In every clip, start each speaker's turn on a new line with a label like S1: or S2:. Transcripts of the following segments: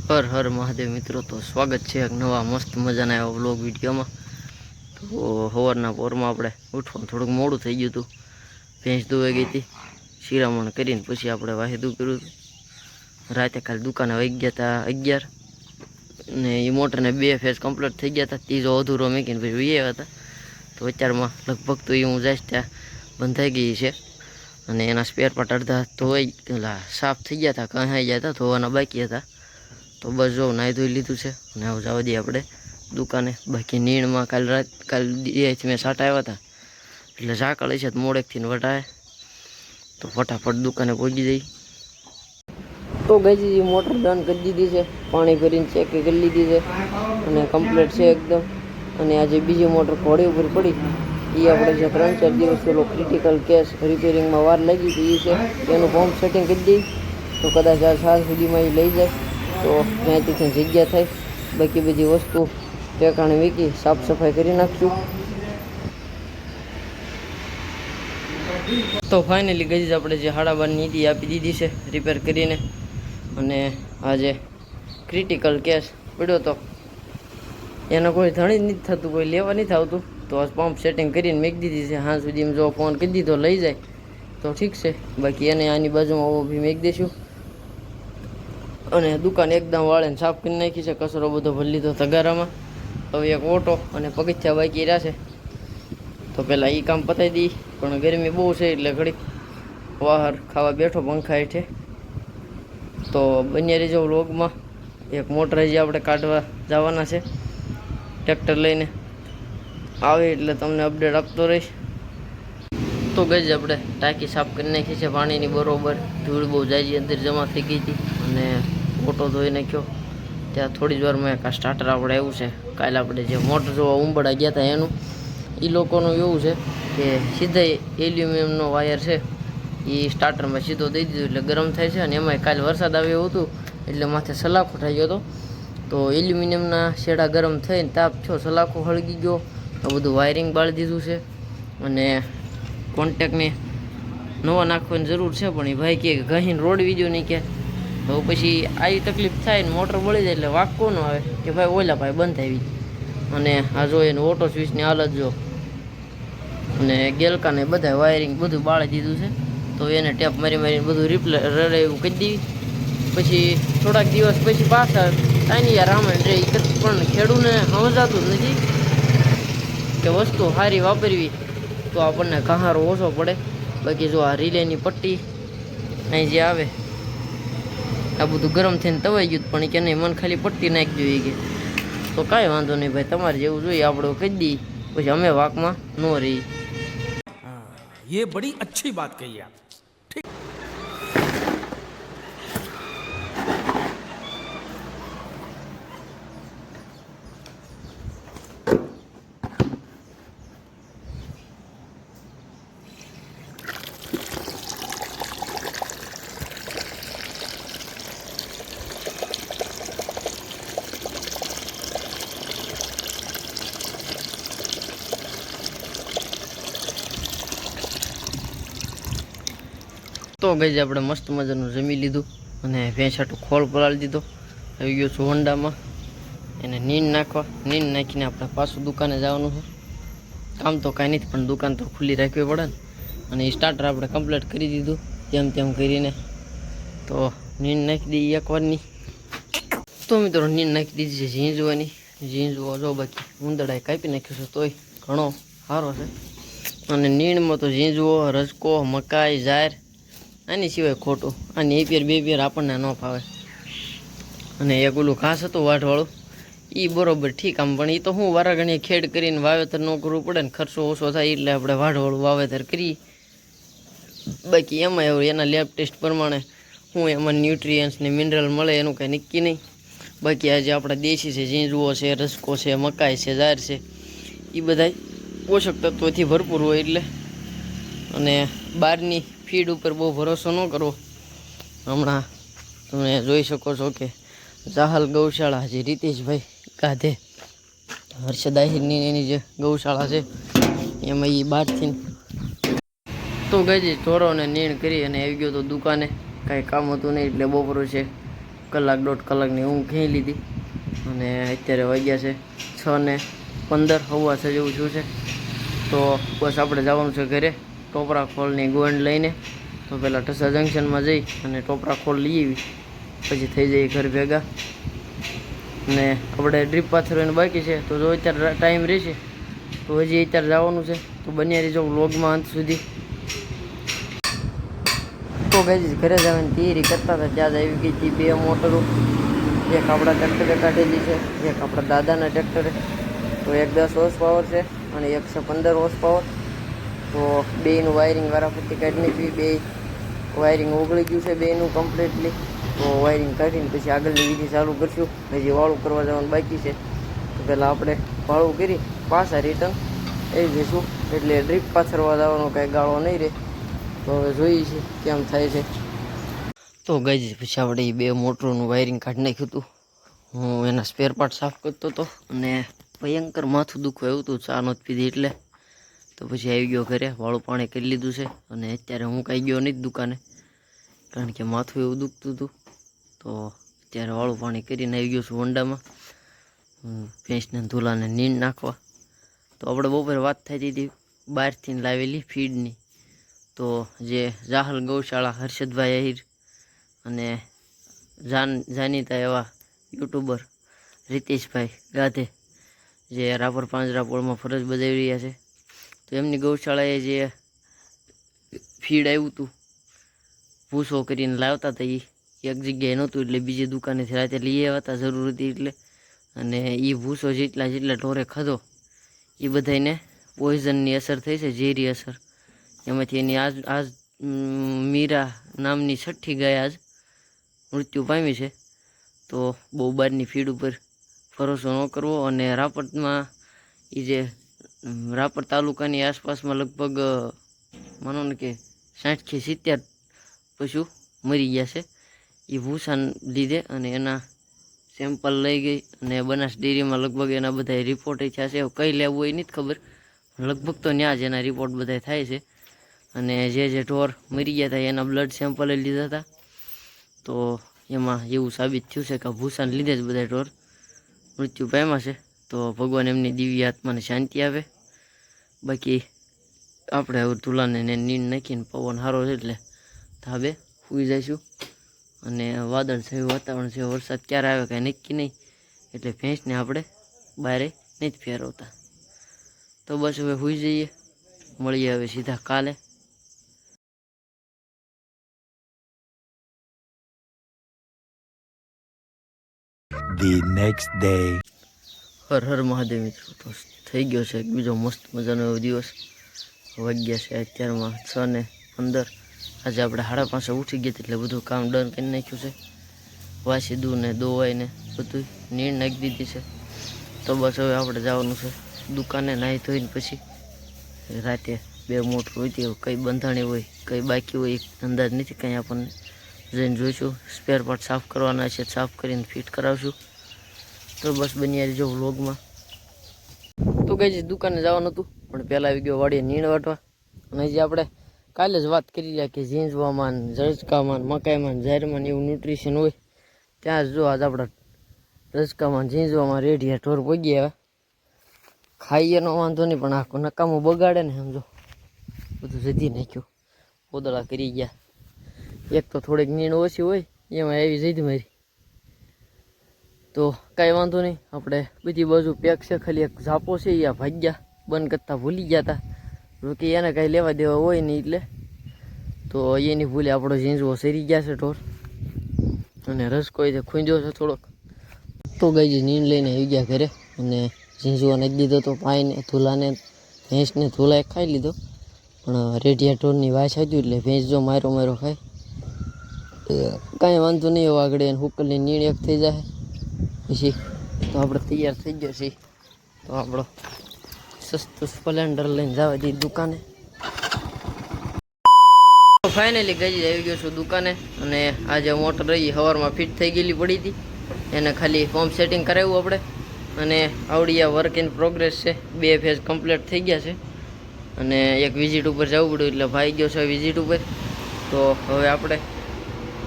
S1: હર હર મહાદેવ મિત્રો, તો સ્વાગત છે એક નવા મસ્ત મજાના એવા વ્લોગ વિડીયોમાં. તો સવારના પોરમાં આપણે ઉઠવાનું થોડુંક મોડું થઈ ગયું હતું. ભેંસ દોવાઈ ગઈ હતી, શિરામણ કરીને પછી આપણે વાહેદું કર્યું હતું. રાતે કાલે દુકાને વહી ગયા હતા 11 ને એ મોટરને 2 ફેઝ કમ્પ્લીટ થઈ ગયા હતા. ત્રીજો અધૂરો મેકીને પછી આવ્યા હતા. તો અત્યારમાં લગભગ તો એ હું જઈશ ત્યાં બંધાઈ ગઈ છે અને એના સ્પેર પાર્ટ અડધા ધોવાઈ સાફ થઈ ગયા હતા, કહાઈ ગયા હતા, ધોવાના બાકી હતા. તો બસ જો નાહી ધોઈ લીધું છે અને હવે જવા દઈએ આપણે દુકાને. બાકી નીણમાં કાલ દિયાથી મેં સાટા આવ્યા હતા એટલે ઝાકળ છે તો મોડેકથી વટાય તો ફટાફટ દુકાને પહોંચી જઈ. તો ગઈ મોટર ડન કરી દીધી છે, પાણી ભરીને ચેક કરી લીધી છે અને કમ્પ્લીટ છે એકદમ. અને આજે બીજી મોટર ઘોડી ઉપર પડી એ આપણે જે 3-4 દિવસ પેલો ક્રિટિકલ કેસ રિપેરિંગમાં વાર લાગી હતી એ છે, એનું પંપ સેટિંગ કરી દઈ તો કદાચ આ સાલ સુધીમાં એ લઈ જાય તો ત્યાંથી જગ્યા થાય. બાકી બધી વસ્તુ ટેકાણે વીકી સાફ સફાઈ કરી નાખશું. તો ફાઇનલી ગઈ આપણે જે 12.5 નીતિ આપી દીધી છે રિપેર કરીને. અને આજે ક્રિટિકલ કેસ પડ્યો તો એનો કોઈ ધણી જ નથી થતું, કોઈ લેવા નથી આવતું. તો આ પંપ સેટિંગ કરીને મેકી દીધી છે. હા સુધીમાં જો ફોન કરી દીધો લઈ જાય તો ઠીક છે, બાકી એને આની બાજુમાં ઊભી મેકી દઈશું. અને દુકાન એકદમ વાળીને સાફ કરી નાખી છે, કચરો બધો ભરી લીધો તગારામાં. હવે એક ઓટો અને પગથિયા બાકી રહ્યા છે તો પહેલાં એ કામ પતાવી દઈ. પણ ગરમી બહુ છે એટલે ઘડીક બહાર ખાવા બેઠો પંખા હેઠે. તો બન્યા રહેજો વ્લોગમાં. એક મોટર જે આપણે કાઢવા જવાના છે ટ્રેક્ટર લઈને, આવે એટલે તમને અપડેટ આપતો રહીશ. તો ગઈ આપણે ટાંકી સાફ કરી નાખી છે પાણીની બરોબર. ધૂળ બહુ જાજી અંદર જમા થઈ ગઈ હતી અને ઓટો ધોઈ નાખ્યો. ત્યાં થોડી જ વારમાં એક આ સ્ટાર્ટર આપણે આવ્યું છે. કાલે આપણે જે મોટર જોવા ઉંબડા ગયા હતા એનું એ લોકોનું એવું છે કે સીધા એલ્યુમિનિયમનો વાયર છે એ સ્ટાર્ટરમાં સીધો દઈ દીધો એટલે ગરમ થાય છે. અને એમાંય કાલે વરસાદ આવ્યો હતું એટલે માથે સલાખો થઈ ગયો હતો. તો એલ્યુમિનિયમના શેડા ગરમ થઈને તાપ થયો, સલાખો હળગી ગયો. આ બધું વાયરિંગ બાળી દીધું છે અને કોન્ટેક્ટને નવા નાખવાની જરૂર છે. પણ એ ભાઈ કે ઘસીને રોડ વિડીયો નહીં કે તો પછી આવી તકલીફ થાય ને મોટર બળી જાય એટલે વાક કોનો આવે કે ભાઈ ઓલા ભાઈ બંધ આવી. અને આ જો એનું ઓટો સ્વિચની હાલત જો, અને ગેલકાને બધા વાયરિંગ બધું બાળી દીધું છે. તો એને ટેપ મારી મારીને બધું એવું કરી દેવી. પછી થોડાક દિવસ પછી પાછા તાની યાર રામાયણ રે. પણ ખેડૂને સમજાતું જ નથી કે વસ્તુ સારી વાપરવી તો આપણને કહારો ઓછો પડે. બાકી જો આ રિલેની પટ્ટી અહીં જે આવે આ બધું ગરમ થઈને તવાઈ ગયું પણ કે નહીં મને ખાલી પટ્ટી નાખી જોઈએ કે તો કાંઈ વાંધો નહીં ભાઈ, તમારે જેવું જોઈએ આપણે કહી દઈએ, પછી અમે વાકમાં ન રહી.
S2: ये बड़ी अच्छी बात कही आप.
S1: તો ગઈ આપણે મસ્ત મજાનું જમી લીધું અને ભેંસાટું ખોળ પલાળી દીધો. આવી ગયો છું હોન્ડામાં એને નીંદ નાખવા. નીંદ નાખીને આપણે પાછું દુકાને જવાનું છે. કામ તો કાંઈ નથી પણ દુકાન તો ખુલ્લી રાખવી પડે ને. અને એ સ્ટાર્ટર આપણે કમ્પ્લીટ કરી દીધું તેમ કરીને. તો નીંદ નાખી દઈએ એકવારની. તો મિત્રો નીંદ નાખી દીધી છે ઝીંઝવાની. ઝીંઝવો જો બાકી ઉંદડાએ કાપી નાખ્યું છે તોય ઘણો સારો છે. અને નીણમાં તો ઝીંઝવો, રજકો, મકાઈ, ઝાર આની સિવાય ખોટું. આની એ બે પેર આપણને ન ફાવે. અને એક ઓલું ઘાસ હતું વાઢવાળું એ બરોબર ઠીક આમ, પણ એ તો હું વારાઘણીએ ખેડ કરીને વાવેતર ન કરવું પડે ને, ખર્ચો ઓછો થાય એટલે આપણે વાઢવાળું વાવેતર કરીએ. બાકી એમાં એવું એના લેબ ટેસ્ટ પ્રમાણે હું એમાં ન્યુટ્રિયન્સ ને મિનરલ મળે એનું કંઈ નક્કી નહીં. બાકી આજે આપણા દેશી છે, ઝીંઝવો છે, રસકો છે, મકાઈ છે, ઝાર છે, એ બધા પોષક તત્વોથી ભરપૂર હોય એટલે. અને બહારની ફીડ ઉપર બહુ ભરોસો ન કરવો. હમણાં તમે જોઈ શકો છો કે જાહલ ગૌશાળા જે રીતેશભાઈ કાધે હર્ષદ આહિરની એની જે ગૌશાળા છે એમાં એ બહારથી તો ગઈ ઢોરોને નીણ કરી અને આવી ગયો તો દુકાને. કાંઈ કામ હતું નહીં એટલે બપોર છે કલાક 1.5 કલાકની ઊંઘ ખેંચી લીધી અને અત્યારે વાગ્યા છે 6:15 સવા 6 જેવું થયું છે. તો બસ આપણે જવાનું છે ઘરે ટોપરા ખોળની ગોંડ લઈને. તો પહેલાં ઠસા જંકશનમાં જઈ અને ટોપરા ખોળ લઈ આવી પછી થઈ જઈએ ઘર ભેગા. અને આપણે ડ્રીપ પાથરવાનું બાકી છે તો જો અત્યારે ટાઈમ રહેશે તો હજી અત્યારે જવાનું છે. તો બન્યા રહીજો વ્લોગમાં અંત સુધી. તો ગાઈઝ ઘરે જવાની તૈયારી કરતા હતા ત્યાં જ આવી ગઈ હતી 2 મોટરો. એક આપણા ટ્રેક્ટરે કાઢેલી છે, એક આપણા દાદાના ટ્રેક્ટરે. તો એક 10 હોર્સ પાવર છે અને એક છે 15 હોર્સ પાવર. તો બેયનું વાયરિંગ વારાફરતી કાઢી નાખી. બે વાયરિંગ ઓગળી ગયું છે બેયનું કમ્પ્લીટલી. તો વાયરિંગ કાઢીને પછી આગળની વિધિ ચાલુ કરશું. હજી વાળું કરવા જવાનું બાકી છે. તો પહેલાં આપણે વાળું કરી પાછા રિટર્ન આવી જઈશું. એટલે ડ્રીપ પાથરવા જવાનો કાંઈ ગાળો નહીં રહે. તો હવે જોઈએ છીએ કેમ થાય છે. તો ગાઈઝ પછી આપણે એ 2 મોટરોનું વાયરિંગ કાઢી નાખ્યું હતું. હું એના સ્પેર પાર્ટ સાફ કરતો હતો અને ભયંકર માથું દુખવા એવું હતું ચા નહોતી પીધી એટલે. તો પછી આવી ગયો ઘરે, વાળું પાણી કરી લીધું છે અને અત્યારે હું કાંઈ ગયો નહીં દુકાને કારણ કે માથું એવું દુખતું હતું. તો અત્યારે વાળું પાણી કરીને આવી ગયો છું વંડામાં ભેંસને ધૂલાને નીંદ નાખવા. તો આપણે બપોરે વાત થતી હતી બહારથી લાવેલી ફીડની. તો જે જાહલ ગૌશાળા હર્ષદભાઈ આહિર અને જાણીતા એવા યુટ્યુબર રીતેશભાઈ ગાધે જે રાપર પાંજરાપોળમાં ફરજ બજાવી રહ્યા છે. તો એમની ગૌશાળાએ જે ફીડ આવ્યું હતું ભૂસો કરીને લાવતા હતા એ એક જગ્યાએ નહોતું એટલે બીજી દુકાનેથી રાતે લઈ આવ્યા હતા જરૂર હતી એટલે. અને એ ભૂસો જેટલા ઢોરે ખાધો એ બધાને પોઈઝનની અસર થઈ છે, ઝેરી અસર. એમાંથી એની આજ મીરા નામની 6ઠ્ઠી ગાય આજ મૃત્યુ પામી છે. તો બહુ બહારની ફીડ ઉપર ભરોસો ન કરવો. અને રાપરમાં એ જે રાપર તાલુકાની આસપાસમાં લગભગ માનો ને કે 60 થી 70 પશુ મરી ગયા છે એ ભૂસાને લીધે. અને એના સેમ્પલ લઈ ગઈ અને બનાસ ડેરીમાં લગભગ એના બધા રિપોર્ટ થયા છે. કઈ લેવું હોય નથી ખબર, લગભગ તો ત્યાં જ એના રિપોર્ટ બધા થાય છે. અને જે ઢોર મરી ગયા હતા એના બ્લડ સેમ્પલ લીધા હતા. તો એમાં એવું સાબિત થયું છે કે ભૂસાને લીધે જ બધા ઢોર મૃત્યુ પામ્યા છે. તો ભગવાન એમની દિવ્ય આત્માને શાંતિ આપે. બાકી આપણે હવે ધૂલાને નીંદ નાખીને પવન સારો છે એટલે ધાબે સૂઈ જઈશું. અને વાદળ થયું વાતાવરણ છે, વરસાદ ક્યારે આવે કાંઈ નક્કી નહીં એટલે ભેંસને આપણે બહાર નહીં જ ફેરવતા. તો બસ હવે સૂઈ જઈએ, મળીએ હવે સીધા કાલે.
S3: The next day.
S1: Har Har Mahadev મિત્રો. તો થઈ ગયો છે બીજો મસ્ત મજાનો એવો દિવસ. વાગ્યા છે અત્યારમાં 6:15. આજે આપણે 5:30 ઉઠી ગયા એટલે બધું કામ ડન કરી નાખ્યું છે. વાસી દૂધ ને દોવાઈને બધું નીણ નાખી દીધી છે. તો બસ હવે આપણે જવાનું છે દુકાને નાહી ધોઈને. પછી રાતે 2 મોટર હોય કઈ બંધાણી હોય કઈ બાકી હોય અંદાજ નથી કંઈ આપણને. જઈને જોઈશું. સ્પેર પાર્ટ સાફ કરવાના છે, સાફ કરીને ફિટ કરાવશું. તો બસ બની રહેજો વ્લોગમાં. તો કઈ દુકાને જવાનું હતું પણ પહેલાં આવી ગયો વાડીએ નીણ વાટવા. અને હજી આપણે કાલે જ વાત કરી રહ્યા કે ઝીંઝવામાં રજકામાં મકાઈમાં ઝારમાં એવું ન્યુટ્રિશન હોય ત્યાં જ જો આજ આપણા રજકામાં ઝીંઝવામાં રેડિયા ઢોર પગી આવ્યા. ખાઈએ એનો વાંધો નહીં પણ આખો નકામું બગાડે ને સમજો બધું જધી નાખ્યું, પોદળા કરી ગયા. એક તો થોડીક નીણ ઓછી હોય એમાં એવી જઈદ મારી. તો કાંઈ વાંધો નહીં, આપણે બધી બાજુ પેક છે. ખાલી એક ઝાપો છે એ ભાગ્યા બંધ કરતા ભૂલી ગયા હતા. જોકે એને કાંઈ લેવા દેવા હોય નહીં એટલે તો એની ભૂલે આપણો ઝીંઝવો સરી ગયા છે ઢોર. અને રસકો એ ખૂંજ્યો છે થોડોક. તો ગઈ નીંદ લઈને આવી ગયા ઘરે અને ઝીંઝવો નાખી દીધો તો પાઈને ધૂલાને ભેંસને ધૂલાએ ખાઈ લીધો. પણ રેડિયા ઢોરની વાસ હતી એટલે ભેંસ જો મારો ખાય કાંઈ વાંધો નહીં. હવે આગળ એને હુકલની નીણ એક થઈ જાય પછી તો આપણે તૈયાર થઈ ગયો છીએ. તો આપણો સસ્તું સ્પ્લેન્ડર લઈને જવા દઈએ દુકાને. ફાઇનલી ગઈ આવી ગયો છું દુકાને. અને આજે મોટર રહી સવારમાં ફિટ થઈ ગયેલી પડી હતી, એને ખાલી પંપ સેટિંગ કરાવ્યું આપણે. અને આવડી આ વર્ક ઇન પ્રોગ્રેસ છે, 2 ફેઝ કમ્પ્લીટ થઈ ગયા છે. અને એક વિઝિટ ઉપર જવું પડ્યું એટલે ભાઈ ગયો છે વિઝિટ ઉપર. તો હવે આપણે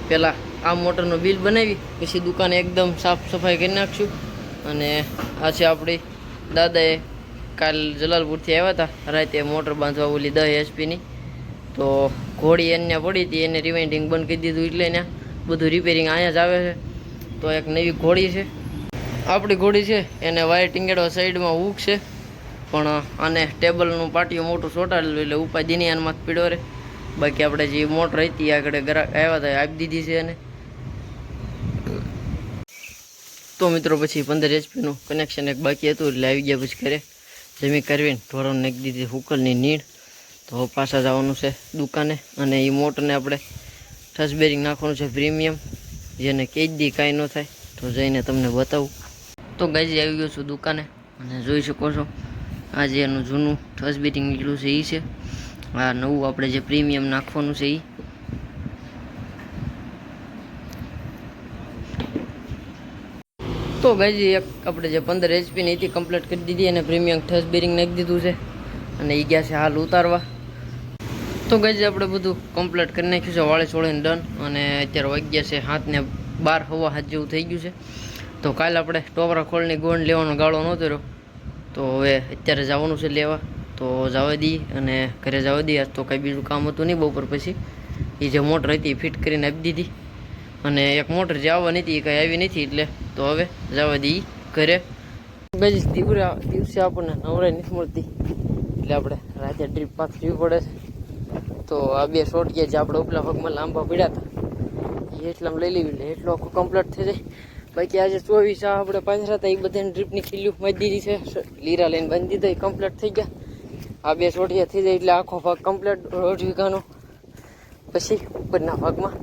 S1: પહેલાં આ મોટરનું બિલ બનાવી પછી દુકાને એકદમ સાફ સફાઈ કરી નાખશું. અને આ છે આપણી દાદાએ કાલ જલાલપુરથી આવ્યા હતા રાતે મોટર બાંધવા ઓલી 10 HP તો ઘોડી એને પડી હતી, એને રિવાઇન્ડિંગ બંધ કરી દીધું એટલે ને બધું રિપેરિંગ અહીંયા જ આવે છે. તો એક નવી ઘોડી છે આપણી ઘોડી છે, એને વાયર ટીંગેડવા સાઈડમાં હૂક છે, પણ આને ટેબલનું પાટિયું મોટું ચોંટાડેલું એટલે ઉપાધિની આનમાં પીડો રહે. બાકી આપણે જે મોટર હતી આગળ આવ્યા હતા આપી દીધી છે એને. તો મિત્રો પછી 15 HP કનેક્શન એક બાકી હતું એટલે આવી ગયા પછી ઘરે જમી કરવીને ઢોરોને નાખી દીધી હુકલની નીડ. તો પાછા જવાનું છે દુકાને અને એ મોટરને આપણે ટચ બેરિંગ નાખવાનું છે પ્રીમિયમ, જેને કહી દી કાંઈ ન થાય. તો જઈને તમને બતાવું. તો ગાઈઝ આવી ગયો છું દુકાને અને જોઈ શકો છો આ જે એનું જૂનું ટચ બેરિંગ નીકળ્યું છે એ છે. આ નવું આપણે જે પ્રીમિયમ નાખવાનું છે એ. તો ગાઈઝ એક આપણે જે 15 HP ની હતી કમ્પ્લીટ કરી દીધી અને પ્રીમિયમ ટચ બેરિંગ નાખી દીધું છે અને એ ગયા છે હાલ ઉતારવા. તો ગાઈઝ આપણે બધું કમ્પ્લીટ કરી નાખ્યું છે વાળે છોડીને ડન. અને અત્યારે વાગ્યા છે 7:12 હવા 7 જેવું થઈ ગયું છે. તો કાલે આપણે ટોપરા ખોળની ગોળ લેવાનો ગાળો નહોતો રહ્યો, તો હવે અત્યારે જવાનું છે લેવા. તો જવા દઈએ અને ઘરે જવા દઈએ. આજ તો કાંઈ બીજું કામ હતું નહીં બપોર પછી. એ જે મોટર હતી એ ફિટ કરીને આપી દીધી અને એક મોટર જે આવવાની હતી એ કાંઈ આવી નથી એટલે તો હવે જવા દઈએ ઘરે. ગાઈઝ દિવસે આપણને નવરાઈ નથી મળતી એટલે આપણે રાતે ટ્રીપ પાથરવી પડે છે. તો આ 2 શોર્ટિયા જે આપણે ઉપલા ભાગમાં લાંબા પડ્યા હતા એ એટલામાં લઈ લેવી એટલે એટલો આખો કમ્પ્લીટ થઈ જાય. બાકી આજે 24 આ આપણે પાથરા હતા એ બધાની ટ્રીપની ખીલ્યું બાંધી દીધી છે, લીરા લઈને બાંધી દીધા એ કમ્પ્લીટ થઈ ગયા. આ 2 શોર્ટિયા થઈ જાય એટલે આખો ભાગ કમ્પ્લીટ 1.5 વીઘાનો. પછી ઉપરના ભાગમાં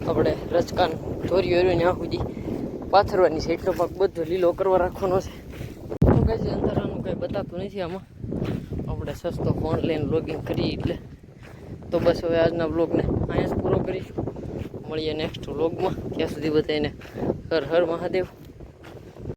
S1: આપણે રચકાન ધોર્યું ત્યાં સુધી પાથરવાની છે, એટલો ભાગ બધો લીલો કરવા રાખવાનો છે. તો કઈ અંધારાનું કંઈ બતાતું નથી આમાં, આપણે સસ્તો ફોન લઈને લોગિન કરીએ એટલે. તો બસ હવે આજના બ્લોગને અહીંયા જ પૂરો કરીશું. મળીએ નેક્સ્ટ વ્લોગમાં. ત્યાં સુધી બધાને હર હર મહાદેવ.